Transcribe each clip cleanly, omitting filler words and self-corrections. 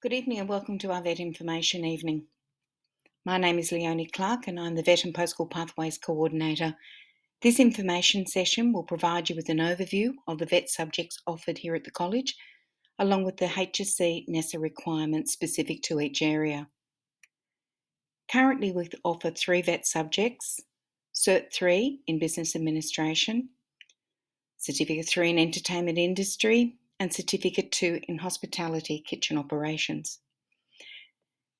Good evening and welcome to our Vet Information Evening. My name is Leonie Clark and I'm the Vet and Post-School Pathways Coordinator. This information session will provide you with an overview of the vet subjects offered here at the college, along with the HSC NESA requirements specific to each area. Currently we offer 3 vet subjects: Cert 3 in Business Administration, Certificate 3 in Entertainment Industry, and Certificate 2 in Hospitality Kitchen Operations.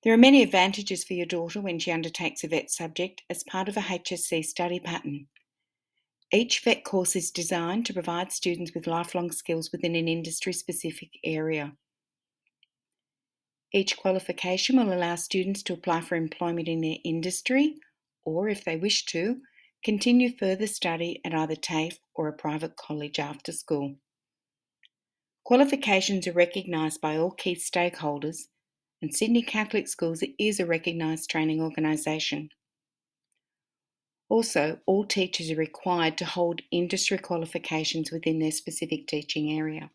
There are many advantages for your daughter when she undertakes a vet subject as part of a HSC study pattern. Each vet course is designed to provide students with lifelong skills within an industry-specific area. Each qualification will allow students to apply for employment in their industry, or if they wish to, continue further study at either TAFE or a private college after school. Qualifications are recognised by all key stakeholders, and Sydney Catholic Schools is a recognised training organisation. Also, all teachers are required to hold industry qualifications within their specific teaching area.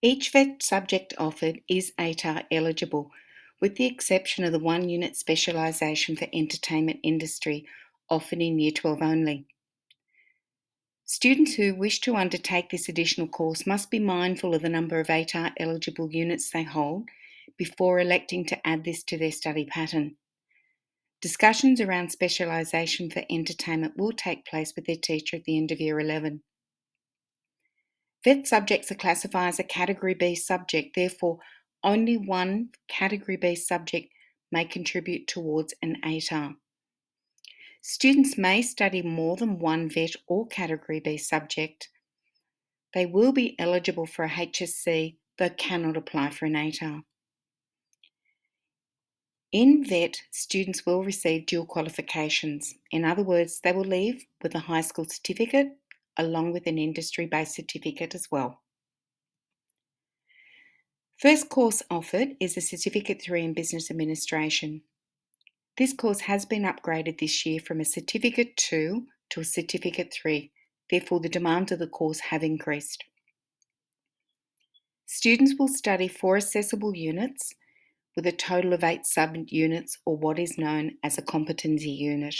Each vet subject offered is ATAR eligible, with the exception of the 1-unit specialisation for entertainment industry offered in Year 12 only. Students who wish to undertake this additional course must be mindful of the number of ATAR eligible units they hold before electing to add this to their study pattern. Discussions around specialisation for entertainment will take place with their teacher at the end of Year 11. Vet subjects are classified as a Category B subject, therefore only one Category B subject may contribute towards an ATAR. Students may study more than one vet or Category B subject. They will be eligible for a HSC, but cannot apply for an ATAR. In vet, students will receive dual qualifications. In other words, they will leave with a high school certificate along with an industry-based certificate as well. First course offered is a Certificate 3 in Business Administration. This course has been upgraded this year from a Certificate 2 to a Certificate 3, therefore the demands of the course have increased. Students will study 4 assessable units with a total of 8 sub-units, or what is known as a competency unit.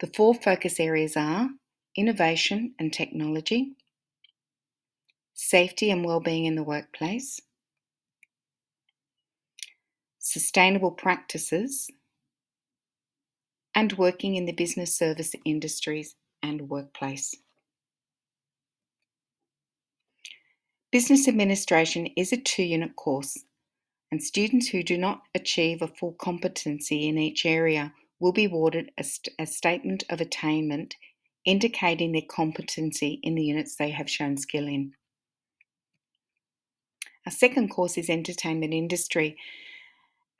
The 4 focus areas are innovation and technology, safety and wellbeing in the workplace, sustainable practices, and working in the business service industries and workplace. Business Administration is a 2-unit course, and students who do not achieve a full competency in each area will be awarded a statement of attainment indicating their competency in the units they have shown skill in. Our second course is Entertainment Industry,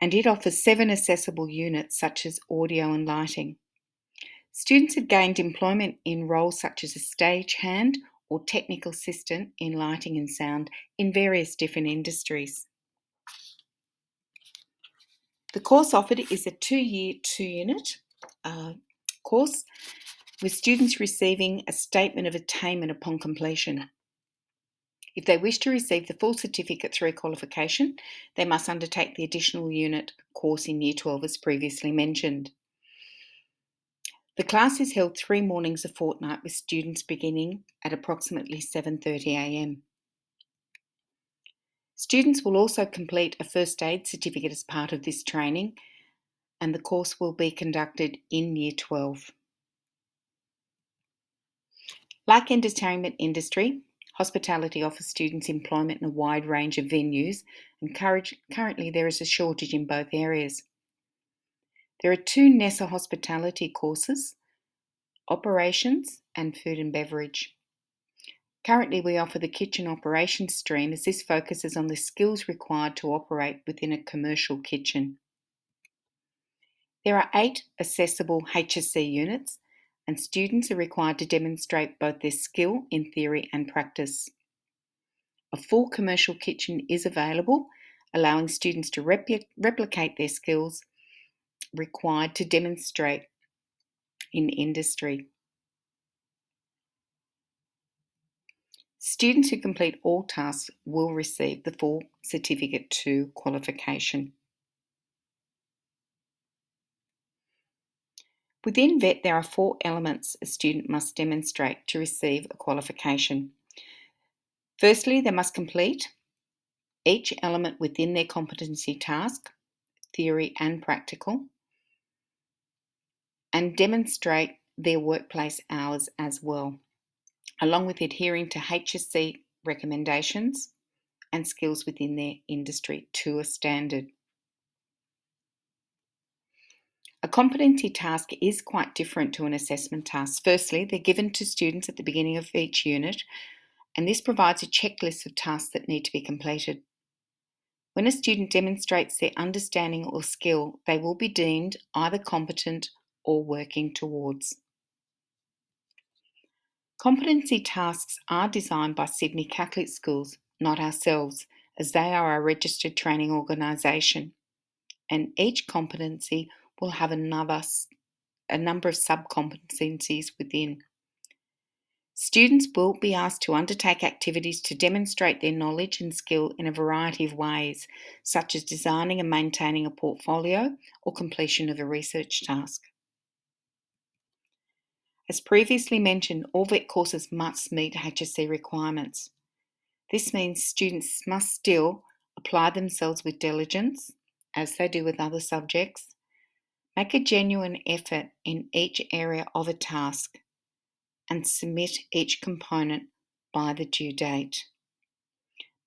and it offers 7 accessible units such as audio and lighting. Students have gained employment in roles such as a stagehand or technical assistant in lighting and sound in various different industries. The course offered is a 2-year, 2-unit course with students receiving a statement of attainment upon completion. If they wish to receive the full Certificate 3 qualification, they must undertake the additional unit course in Year 12 as previously mentioned. The class is held 3 mornings a fortnight with students beginning at approximately 7:30 a.m. Students will also complete a first aid certificate as part of this training, and the course will be conducted in Year 12. Like entertainment industry, hospitality offers students employment in a wide range of venues, and currently there is a shortage in both areas. There are 2 NESA hospitality courses, operations and food and beverage. Currently we offer the kitchen operations stream as this focuses on the skills required to operate within a commercial kitchen. There are 8 accessible HSC units, and students are required to demonstrate both their skill in theory and practice. A full commercial kitchen is available, allowing students to replicate their skills required to demonstrate in industry. Students who complete all tasks will receive the full Certificate 2 qualification. Within VET, there are 4 elements a student must demonstrate to receive a qualification. Firstly, they must complete each element within their competency task, theory and practical, and demonstrate their workplace hours as well, along with adhering to HSC recommendations and skills within their industry to a standard. A competency task is quite different to an assessment task. Firstly, they're given to students at the beginning of each unit, and this provides a checklist of tasks that need to be completed. When a student demonstrates their understanding or skill, they will be deemed either competent or working towards. Competency tasks are designed by Sydney Catholic Schools, not ourselves, as they are a registered training organisation, and each competency will have a number of sub-competencies within. Students will be asked to undertake activities to demonstrate their knowledge and skill in a variety of ways, such as designing and maintaining a portfolio or completion of a research task. As previously mentioned, all VET courses must meet HSC requirements. This means students must still apply themselves with diligence, as they do with other subjects, make a genuine effort in each area of a task, and submit each component by the due date.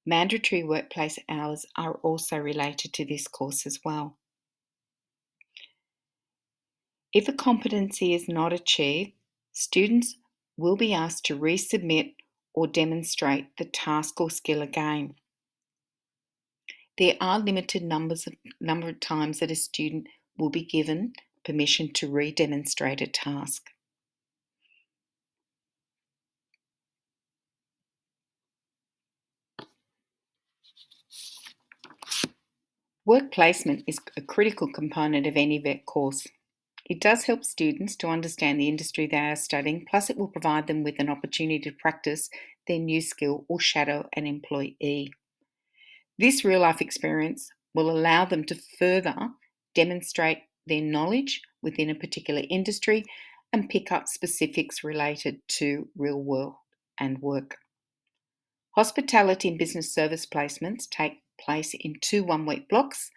Mandatory workplace hours are also related to this course as well. If a competency is not achieved, students will be asked to resubmit or demonstrate the task or skill again. There are limited number of times that a student will be given permission to re-demonstrate a task. Work placement is a critical component of any VET course. It does help students to understand the industry they are studying, plus it will provide them with an opportunity to practice their new skill or shadow an employee. This real-life experience will allow them to further demonstrate their knowledge within a particular industry and pick up specifics related to real world and work. Hospitality and business service placements take place in 2 one-week blocks,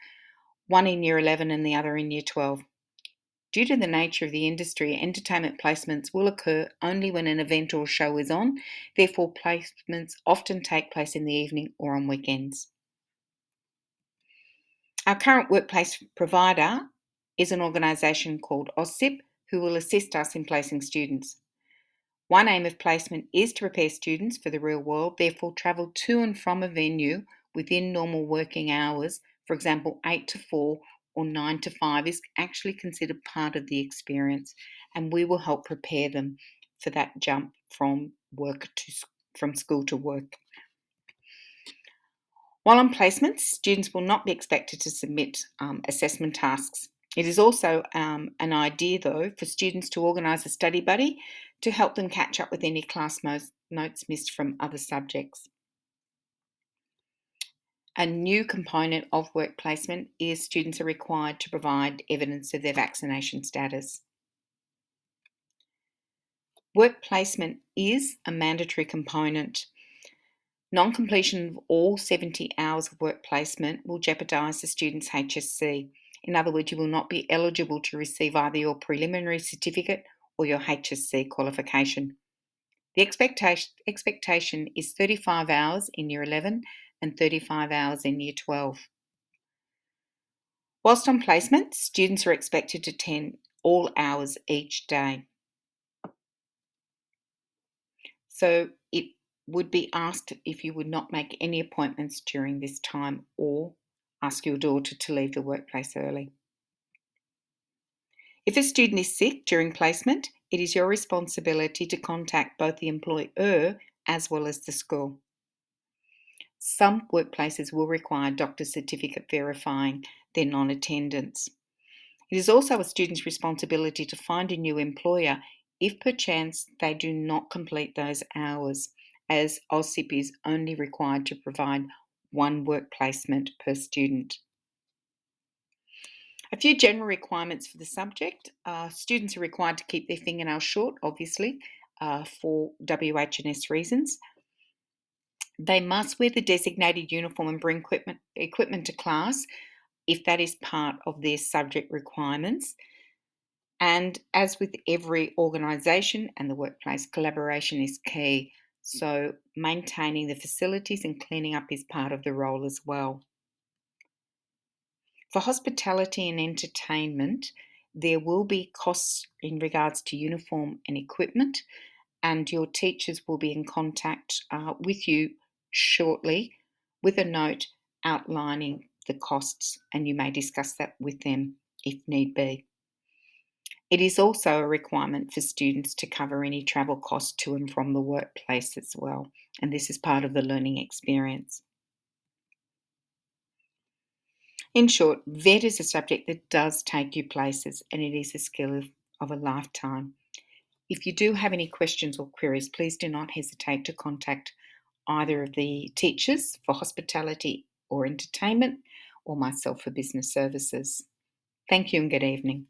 one in Year 11 and the other in Year 12. Due to the nature of the industry, entertainment placements will occur only when an event or show is on. Therefore, placements often take place in the evening or on weekends. Our current workplace provider is an organisation called AUSSIP, who will assist us in placing students. One aim of placement is to prepare students for the real world, therefore travel to and from a venue within normal working hours, for example 8 to 4 or 9 to 5 is actually considered part of the experience, and we will help prepare them for that jump from school to work. While on placements, students will not be expected to submit assessment tasks. It is also an idea, though, for students to organise a study buddy to help them catch up with any class notes missed from other subjects. A new component of work placement is students are required to provide evidence of their vaccination status. Work placement is a mandatory component. Non-completion of all 70 hours of work placement will jeopardise the student's HSC. In other words, you will not be eligible to receive either your preliminary certificate or your HSC qualification. The expectation is 35 hours in Year 11 and 35 hours in Year 12. Whilst on placement, students are expected to attend all hours each day. So it would be asked if you would not make any appointments during this time or ask your daughter to leave the workplace early. If a student is sick during placement, it is your responsibility to contact both the employer as well as the school. Some workplaces will require doctor certificate verifying their non-attendance. It is also a student's responsibility to find a new employer if perchance they do not complete those hours, as AUSIP is only required to provide one work placement per student. A few general requirements for the subject. Students are required to keep their fingernails short, obviously, for WH&S reasons. They must wear the designated uniform and bring equipment to class if that is part of their subject requirements. And as with every organisation and the workplace, collaboration is key. So maintaining the facilities and cleaning up is part of the role as well. For hospitality and entertainment, there will be costs in regards to uniform and equipment, and your teachers will be in contact with you shortly with a note outlining the costs, and you may discuss that with them if need be. It is also a requirement for students to cover any travel costs to and from the workplace as well, and this is part of the learning experience. In short, VET is a subject that does take you places, and it is a skill of a lifetime. If you do have any questions or queries, please do not hesitate to contact either of the teachers for hospitality or entertainment or myself for business services. Thank you and good evening.